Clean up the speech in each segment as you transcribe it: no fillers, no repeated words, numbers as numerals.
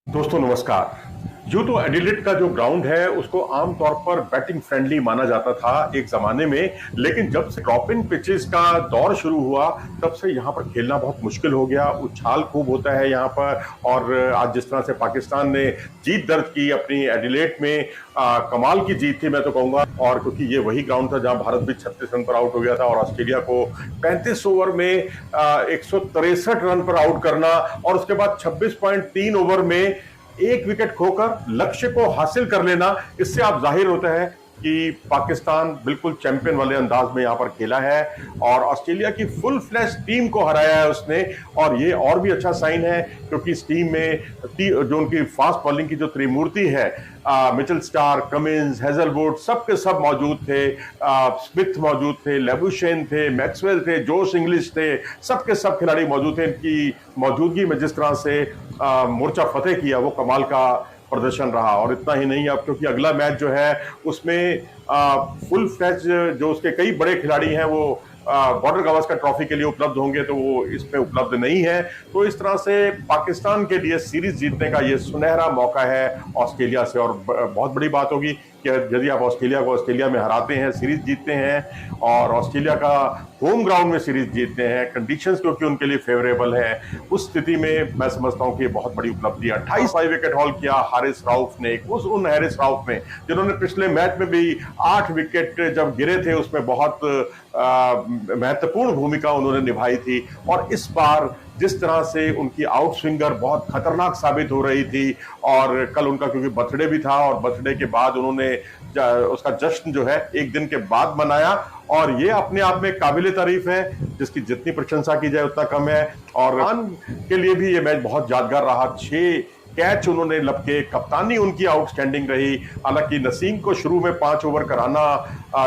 दोस्तों नमस्कार। यूं तो एडिलेड का जो ग्राउंड है उसको आमतौर पर बैटिंग फ्रेंडली माना जाता था एक जमाने में, लेकिन जब से ड्रॉप इन पिचेस का दौर शुरू हुआ तब से यहां पर खेलना बहुत मुश्किल हो गया। उछाल खूब होता है यहां पर, और आज जिस तरह से पाकिस्तान ने जीत दर्ज की अपनी एडिलेड में, कमाल की जीत थी मैं तो कहूंगा। और क्योंकि ये वही ग्राउंड था जहां भारत भी 36 रन पर आउट हो गया था और ऑस्ट्रेलिया को 35 ओवर में 163 रन पर आउट करना, और उसके बाद 26.3 ओवर में एक विकेट खोकर लक्ष्य को हासिल कर लेना, इससे आप जाहिर होता है कि पाकिस्तान बिल्कुल चैंपियन वाले अंदाज में यहां पर खेला है और ऑस्ट्रेलिया की फुल फ्लैश टीम को हराया है उसने। और ये और भी अच्छा साइन है क्योंकि इस टीम में जो उनकी फास्ट बॉलिंग की जो त्रिमूर्ति है, मिचेल स्टार्क, कमिंस, हेजलवुड, सबके सब मौजूद थे। स्मिथ मौजूद थे, लेबुशेन थे, मैक्सवेल थे, जोश इंग्लिश थे, सबके सब खिलाड़ी मौजूद थे। इनकी मौजूदगी में जिस तरह से मोर्चा फतेह किया वो कमाल का प्रदर्शन रहा। और इतना ही नहीं, अब क्योंकि अगला मैच जो है उसमें फुल फ्लैश जो उसके कई बड़े खिलाड़ी हैं वो बॉर्डर गावस्कर ट्रॉफी के लिए उपलब्ध होंगे, तो वो इसमें उपलब्ध नहीं है। तो इस तरह से पाकिस्तान के लिए सीरीज जीतने का ये सुनहरा मौका है ऑस्ट्रेलिया से। और बहुत बड़ी बात होगी कि यदि आप ऑस्ट्रेलिया को ऑस्ट्रेलिया में हराते हैं, सीरीज जीतते हैं और ऑस्ट्रेलिया का होम ग्राउंड में सीरीज जीतते हैं, कंडीशंस क्योंकि उनके लिए फेवरेबल है, उस स्थिति में मैं समझता हूं कि बहुत बड़ी उपलब्धि है। 28 विकेट हॉल किया हारिस राउफ ने, उन हारिस राउफ ने जिन्होंने पिछले मैच में भी 8 विकेट जब गिरे थे उसमें बहुत महत्वपूर्ण भूमिका उन्होंने निभाई थी। और इस बार जिस तरह से उनकी आउट स्विंगर बहुत खतरनाक साबित हो रही थी, और कल उनका क्योंकि बर्थडे भी था और बर्थडे के बाद उन्होंने उसका जश्न जो है एक दिन के बाद मनाया, और ये अपने आप में काबिले तारीफ है, जिसकी जितनी प्रशंसा की जाए उतना कम है। और रन के लिए भी ये मैच बहुत यादगार रहा। 6 कैच उन्होंने लपके, कप्तानी उनकी आउटस्टैंडिंग रही। हालांकि नसीम को शुरू में 5 ओवर कराना,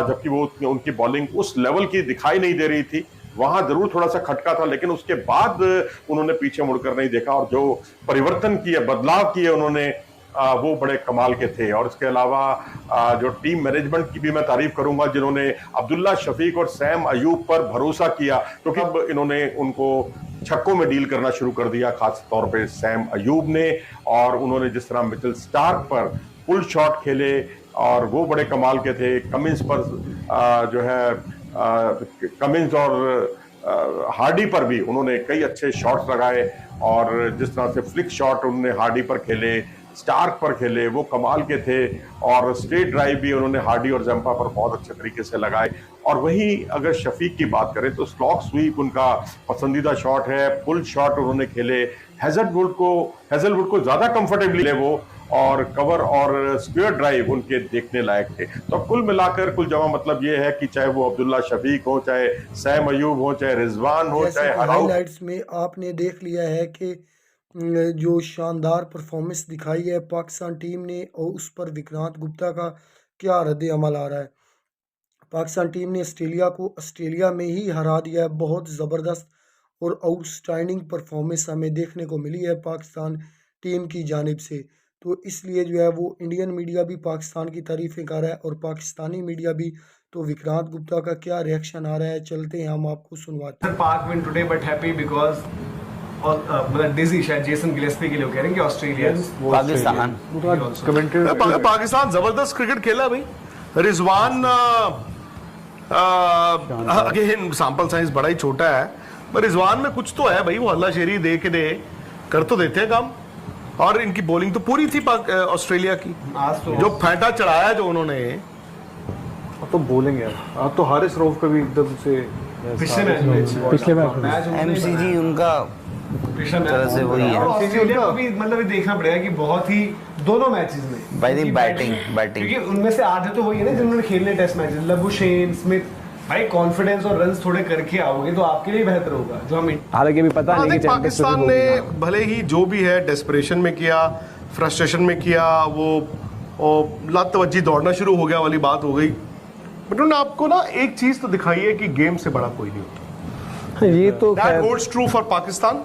जबकि वो उनकी बॉलिंग उस लेवल की दिखाई नहीं दे रही थी, वहां जरूर थोड़ा सा खटका था, लेकिन उसके बाद उन्होंने पीछे मुड़कर नहीं देखा और जो परिवर्तन किए, बदलाव किए उन्होंने, वो बड़े कमाल के थे। और इसके अलावा जो टीम मैनेजमेंट की भी मैं तारीफ करूंगा, जिन्होंने अब्दुल्ला शफीक और सैम अयूब पर भरोसा किया, क्योंकि अब इन्होंने उनको छक्कों में डील करना शुरू कर दिया, खास तौर पे सैम अयूब ने। और उन्होंने जिस तरह मिचेल स्टार्क पर पुल शॉट खेले और वो बड़े कमाल के थे। कमिंस पर जो है कमिंस और हार्डी पर भी उन्होंने कई अच्छे शॉट्स लगाए, और जिस तरह से फ्लिक शॉट उन्होंने हार्डी पर खेले, स्टार्क पर खेले, वो कमाल के थे। और स्ट्रेट ड्राइव भी उन्होंने हार्डी और जंपा पर बहुत अच्छे तरीके से लगाए। और वही अगर शफीक की बात करें तो स्लॉक स्वीप उनका पसंदीदा शॉट है, पुल शॉट उन्होंने खेले, हेजलवुड को ज्यादा कंफर्टेबली ले वो, और कवर और स्क्वायर ड्राइव उनके देखने लायक थे। तो कुल मिलाकर कुल जमा मतलब ये है कि चाहे वो अब्दुल्ला शफीक हो, चाहे सैम अयूब हो, चाहे रिजवान हो, चाहे हाइलाइट्स में आपने देख लिया है कि जो शानदार परफॉर्मेंस दिखाई है पाकिस्तान टीम ने, और उस पर विक्रांत गुप्ता का क्या रद्द अमल आ रहा है। पाकिस्तान टीम ने ऑस्ट्रेलिया को ऑस्ट्रेलिया में ही हरा दिया है। बहुत ज़बरदस्त और आउटस्टैंडिंग परफॉर्मेंस हमें देखने को मिली है पाकिस्तान टीम की जानिब से। तो इसलिए जो है वो इंडियन मीडिया भी पाकिस्तान की तारीफ़ें कर रहा है और पाकिस्तानी मीडिया भी। तो विक्रांत गुप्ता का क्या रिएक्शन आ रहा है, चलते हैं हम आपको सुनवाते हैं। पाक win today but happy because मतलब डिजी शायद जेसन गिलेस्पी के लिए कह रहे हैं कि ऑस्ट्रेलिया पाकिस्तान जबरदस्त क्रिकेट खेला भाई। रिजवान अगेन सैंपल साइज बड़ा ही छोटा है, पर रिजवान में कुछ तो है भाई, वो अल्लाह शेरी दे के दे कर तो देते हैं काम। और इनकी बॉलिंग तो पूरी थी ऑस्ट्रेलिया की, जो फेंटा चढ़ाया जो उन्होंने। तो बोलेंगे आप तो हारिस रऊफ का भी एकदम से पिछले मैच एमसीजी उनका तरह से वही है। ऑस्ट्रेलिया को भी मतलब देखना पड़ेगा कि बहुत ही दोनों मैचेस में बैटिंग क्योंकि उनमें से आधे तो वही है ना जिन्होंने खेलने टेस्ट मैचेस, लबुशेन, स्मिथ। भाई कॉन्फिडेंस और रन्स थोड़े करके आओगे तो आपके लिए बेहतर होगा। जो हम हालांकि भी पता नहीं कि पाकिस्तान ने भले ही जो भी है डेस्परेशन में किया, फ्रस्ट्रेशन में किया, वो लातवज्जी दौड़ना शुरू हो गया वाली बात हो गई। बट उन्होंने आपको ना एक चीज तो दिखाई है कि गेम से बड़ा कोई नहीं होता। ये तो that holds true for Pakistan,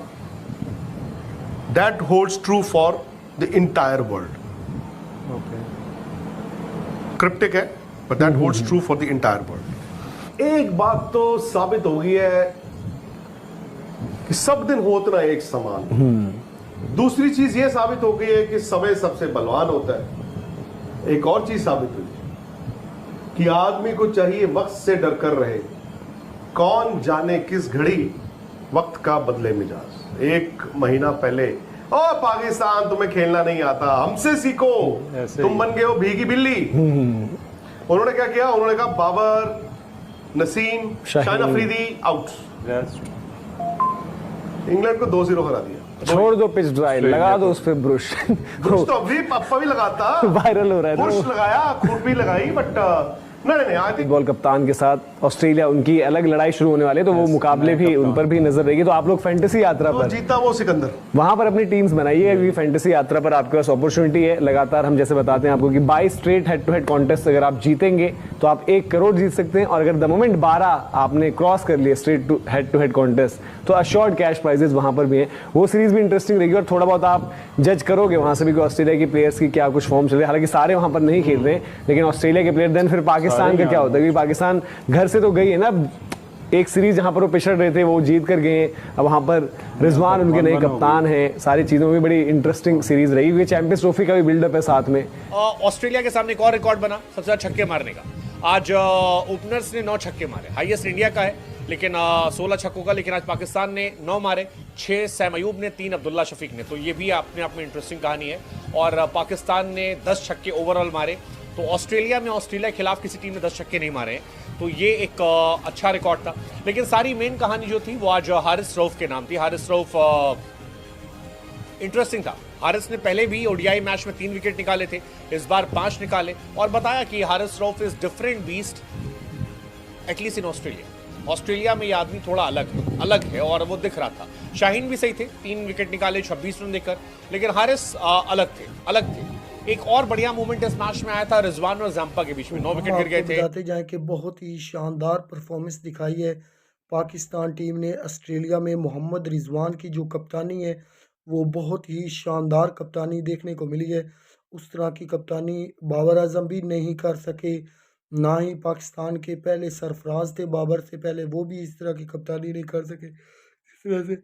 that holds true for the entire world. Cryptic है but that holds true for the entire world. एक बात तो साबित हो गई है कि सब दिन होत ना एक समान। दूसरी चीज ये साबित हो गई है कि समय सबसे बलवान होता है। एक और चीज साबित हुई कि आदमी को चाहिए वक्त से डर कर रहे, कौन जाने किस घड़ी वक्त का बदले मिजाज। 1 महीना पहले, ओ पाकिस्तान तुम्हें खेलना नहीं आता, हमसे सीखो, तुम बन गए हो भीगी बिल्ली। उन्होंने क्या किया? उन्होंने कहा बाबर, नसीम, शाहिन अफरीदी आउट। इंग्लैंड को 2-0 हरा दिया। छोड़ दो पिच ड्राई, लगा दो उस पे ब्रुश। ब्रुश तो अभी पप्पा भी लगाता, वायरल हो रहा है ब्रुश लगाया, खुरपी लगाई, बट नहीं आई थिंक बॉल कप्तान के साथ ऑस्ट्रेलिया, उनकी अलग लड़ाई शुरू होने वाली है, तो वो मुकाबले भी उन पर भी नजर रहेगी। तो आप लोग फैंटेसी यात्रा तो पर जीता वो सिकंदर, वहां पर अपनी टीम्स बनाइए, क्योंकि फैंटेसी यात्रा पर आपके पास अपॉर्चुनिटी है। लगातार हम जैसे बताते हैं आपको कि 22 straight head to head contest अगर आप जीतेंगे तो आप 1 करोड़ जीत सकते हैं, और अगर द मोमेंट 12 आपने क्रॉस कर लिए स्ट्रेट टू हेड कॉन्टेस्ट तो अश्योर्ड कैश प्राइजेस वहां पर भी हैं। वो सीरीज भी इंटरेस्टिंग रहेगी, और थोड़ा बहुत आप जज करोगे वहां से भी कि ऑस्ट्रेलिया के प्लेयर्स की क्या कुछ फॉर्म चल रही है। हालांकि सारे वहां पर नहीं खेल रहे हैं, लेकिन ऑस्ट्रेलिया के प्लेयर, देन फिर पाकिस्तान का क्या होता है, क्योंकि पाकिस्तान घर से तो गई है ना, एक सीरीज जहां पर वो पिछड़ रहे थे वो जीत कर गए। अब वहां पर रिजवान उनके नए कप्तान हैं, सारी चीजों में बड़ी इंटरेस्टिंग सीरीज रही, क्योंकि चैंपियंस ट्रॉफी का भी बिल्डअप है साथ में। ऑस्ट्रेलिया के सामने एक और रिकॉर्ड बना सबसे ज्यादा छक्के मारने का। आज ओपनर्स ने 9 छक्के मारे, हाईएस्ट इंडिया का है, लेकिन 16 छक्कों का। लेकिन आज पाकिस्तान ने 9 मारे, 6 सैम अयूब ने, 3 अब्दुल्ला शफीक ने। तो ये भी अपने आप में इंटरेस्टिंग कहानी है। और पाकिस्तान ने 10 छक्के ओवरऑल मारे। तो ऑस्ट्रेलिया के खिलाफ किसी टीम ने 10 छक्के नहीं मारे, तो ये एक अच्छा रिकॉर्ड था। लेकिन सारी मेन कहानी जो थी वो आज हारिस रऊफ के नाम थी। हारिस रऊफ इंटरेस्टिंग था। हारिस ने पहले भी ओडीआई मैच में 3 विकेट निकाले थे, इस बार 5 निकाले, और बताया कि Haris Rauf is different beast at least in Australia में ये आदमी थोड़ा अलग है, और वो दिख रहा था। शाहीन भी सही थे, 3 विकेट निकाले 26 रन देकर, लेकिन हारिस अलग थे। एक और बढ़िया मूवमेंट इस मैच में आया था रिजवान और जंपा के बीच में, 9 विकेट गिर गए थे। बताते जाएं कि बहुत ही शानदार परफॉर्मेंस दिखाई है पाकिस्तान टीम ने ऑस्ट्रेलिया में। मोहम्मद रिजवान की जो कप्तानी है वो बहुत ही शानदार कप्तानी देखने को मिली है। उस तरह की कप्तानी बाबर आजम भी नहीं कर सके, ना ही पाकिस्तान के पहले सरफराज थे बाबर से पहले, वो भी इस तरह की कप्तानी नहीं कर सके। इस तरह से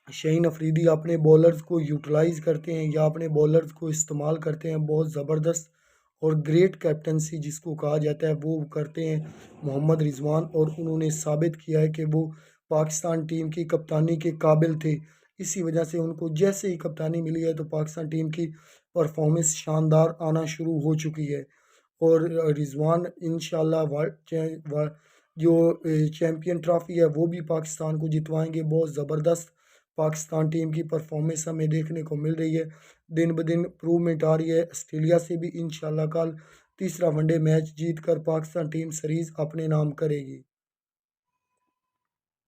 शाहीन अफरीदी अपने बॉलर्स को यूटिलाइज़ करते हैं या अपने बॉलर्स को इस्तेमाल करते हैं, बहुत ज़बरदस्त और ग्रेट कैप्टनसी जिसको कहा जाता है वो करते हैं मोहम्मद रिजवान। और उन्होंने साबित किया है कि वो पाकिस्तान टीम की कप्तानी के काबिल थे। इसी वजह से उनको जैसे ही कप्तानी मिली है तो पाकिस्तान टीम की परफॉर्मेंस शानदार आना शुरू हो चुकी है। और रिजवान इंशाल्लाह जो चैम्पियन ट्रॉफी है वो भी पाकिस्तान को जितवाएंगे। बहुत ज़बरदस्त पाकिस्तान टीम की परफॉर्मेंस हमें देखने को मिल रही है, दिन ब दिन इम्प्रूवमेंट आ रही है। ऑस्ट्रेलिया से भी इंशाल्लाह कल तीसरा वनडे मैच जीतकर पाकिस्तान टीम सीरीज़ अपने नाम करेगी।